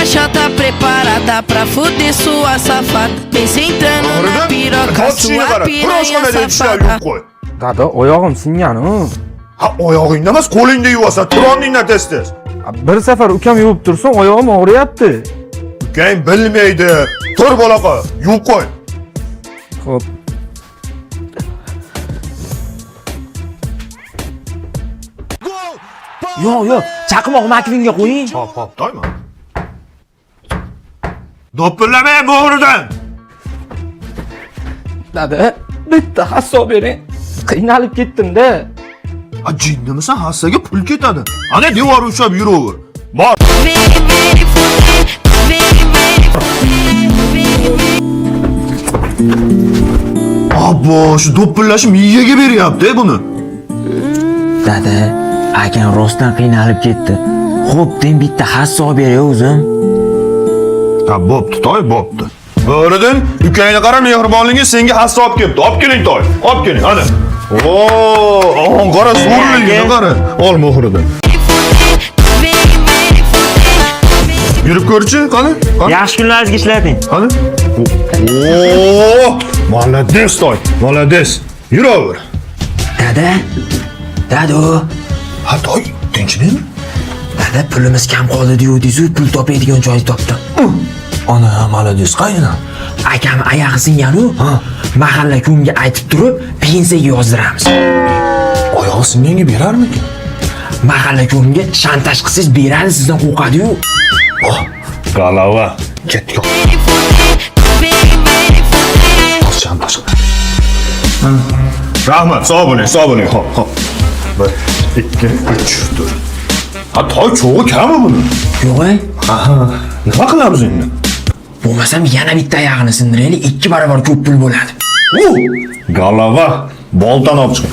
caixa tá preparada pra fuder sua safada. Vem sentando na piroca, sua piranha safada. Dada, oyog'im singani. Ha, oyog'ingda emas, qo'lingda yuvasan. Turoningdan tez-tez. Bir safar ukam yuvib tursin, oyog'im og'riyapti. Ukang bilmaydi. Tur bolaqa, yuvib qo'y. Xo'p. Yo'q, chaqmoq makvinga qo'ying. Hop, doyma. Do'pillamay bo'g'ridan. Dada, bitta hasso bering. Qiynalib ketdim-da. Ha, jinnimisan, hassaga pul ketadi. Ana devor ushlab yuraver. Bor. Abbo, shu do'pillashim miyaga beryapti buni. Dada, akam rostdan qiynalib ketdi. Xo'p, den bitta hasso beray o'zim. Ha, bo'pti, toy, bo'pti. Bo'ridan ukangga qara, mehribonligi senga hassa olib kelibdi. Olib keling, toy. Olib keling, ana. Oo, qara, zo'rligini qara. Ol mohridan. Yurib ko'rchi, qani? Yaxshi kunlaringizga ishlating. Qani? Oo, молодец, toy. Молодец. Yuraver. Dado. Ha, toy, tinchlikmi? Dada, pulimiz kam qoldi deyotdingiz-ku, pul topadigan joy topdim. Ana, молодец, qayna? Akam oyog'i singan-ku. Mahalla ko'mga aytib turib, pensiyaga yozdiramiz. Oyog'i singanga berarmikin? Mahalla ko'mga shantaj qilsangiz beradi, sizdan qo'rqadi-yu. Galava, ketdik. Shantaj qil. Rahmat, sog' bo'ling. Hop. 1, 2, 3, 4. Ha, toy cho'g'i kammi buni? Yo'q-ey. Nima qilamiz endi? Bo'lmasam yana bitta oyog'ini sindiraylik, 2 barobar ko'p pul bo'ladi. Galava, boltani olib chiq.